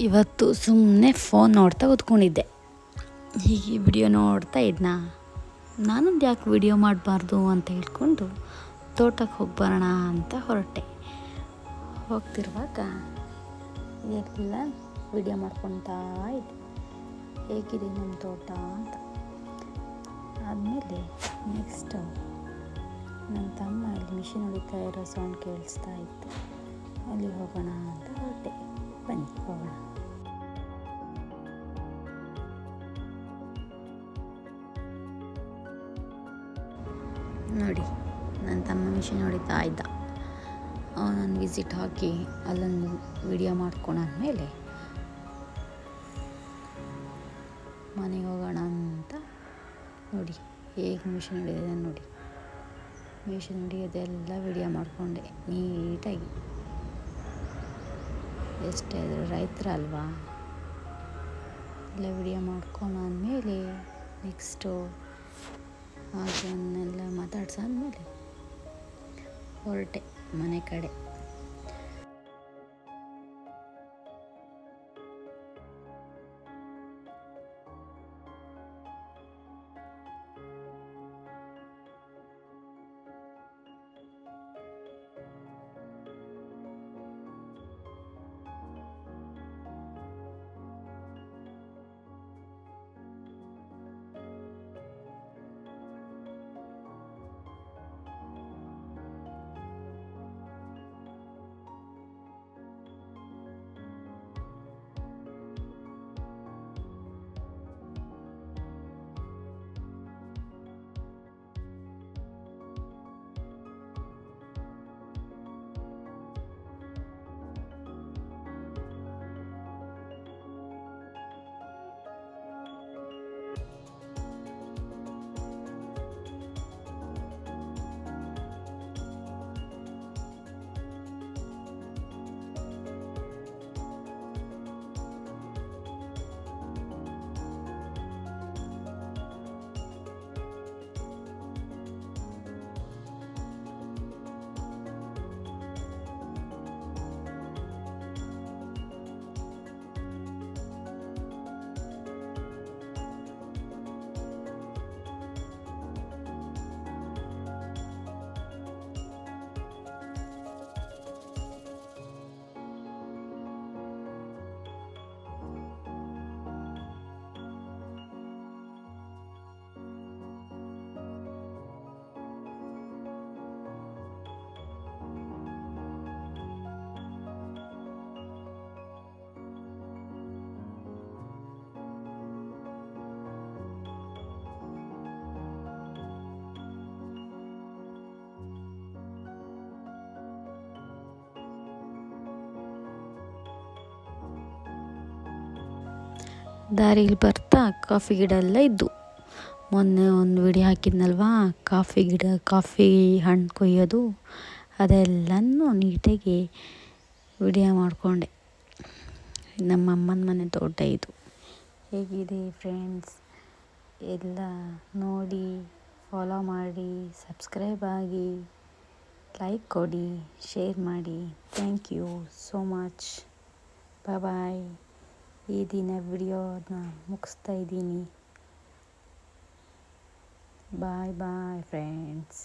ಇವತ್ತು ಸುಮ್ಮನೆ ಫೋನ್ ನೋಡ್ತಾ ಕೂತ್ಕೊಂಡಿದ್ದೆ. ಹೀಗೆ ವಿಡಿಯೋ ನೋಡ್ತಾ ಇದ್ನ. ನಾನೊಂದು ಯಾಕೆ ವಿಡಿಯೋ ಮಾಡಬಾರ್ದು ಅಂತ ಹೇಳ್ಕೊಂಡು ತೋಟಕ್ಕೆ ಹೋಗಿ ಬರೋಣ ಅಂತ ಹೊರಟೆ. ಹೋಗ್ತಿರುವಾಗ ಎಲ್ಲ ವಿಡಿಯೋ ಮಾಡ್ಕೊತಾ ಇದ್ದೆ, ಹೇಗಿದೆ ನಮ್ಮ ತೋಟ ಅಂತ. ಆದಮೇಲೆ ನೆಕ್ಸ್ಟು ನನ್ನ ತಮ್ಮ ಅಲ್ಲಿ ಮಿಷಿನ್ ಹೊಡಿತಾ ಇರೋ ಸೌಂಡ್ ಕೇಳಿಸ್ತಾ ಇತ್ತು. ಅಲ್ಲಿ ಹೋಗೋಣ ಅಂತ ಹೊರಟೆ. ಬನ್ನಿ ಹೋಗೋಣ. ನೋಡಿ, ನನ್ನ ತಮ್ಮ ಮಿಷಿನ್ ಹೊಡಿತಾ ಇದ್ದ. ಅವನನ್ನು ವಿಸಿಟ್ ಹಾಕಿ ಅಲ್ಲೊಂದು ವಿಡಿಯೋ ಮಾಡ್ಕೊಂಡಾದ್ಮೇಲೆ ಮನೆಗೆ ಹೋಗೋಣ ಅಂತ. ನೋಡಿ ಹೇಗೆ ಮಿಷಿನ್ ಹಿಡಿಯೋದೆ ನೋಡಿ. ಮಿಷಿನ್ ಹಿಡಿಯೋದೆಲ್ಲ ವಿಡಿಯೋ ಮಾಡಿಕೊಂಡೆ ನೀಟಾಗಿ. ಎಷ್ಟೇ ಆದರೂ ರೈತರಲ್ವಾ, ಎಲ್ಲ ವಿಡಿಯೋ ಮಾಡ್ಕೊಂಡಾದ್ಮೇಲೆ ನೆಕ್ಸ್ಟು ಅದನ್ನೆಲ್ಲ ಮಾತಾಡ್ಸಾದ್ಮೇಲೆ ಹೊರಟೆ ಮನೆ ಕಡೆ. ದಾರಿಲಿ ಬರ್ತಾ ಕಾಫಿ ಗಿಡ ಎಲ್ಲ ಇದ್ದು. ಮೊನ್ನೆ ಒಂದು ವಿಡಿಯೋ ಹಾಕಿದ್ನಲ್ವಾ, ಕಾಫಿ ಹಣ್ಣು ಕೊಯ್ಯೋದು, ಅದೆಲ್ಲನೂ ನೀಟಾಗಿ ವಿಡಿಯೋ ಮಾಡಿಕೊಂಡೆ. ನಮ್ಮ ಅಮ್ಮನ ಮನೆ ತೋಟ ಇದು. ಹೇಗಿದೆ ಫ್ರೆಂಡ್ಸ್, ಎಲ್ಲ ನೋಡಿ, ಫಾಲೋ ಮಾಡಿ, ಸಬ್ಸ್ಕ್ರೈಬ್ ಆಗಿ, ಲೈಕ್ ಕೊಡಿ, ಶೇರ್ ಮಾಡಿ. Thank you so much. Bye. ಈ ದಿನ ವಿಡಿಯೋನ ಮುಗಿಸ್ತಾ ಇದ್ದೀನಿ. Bye friends.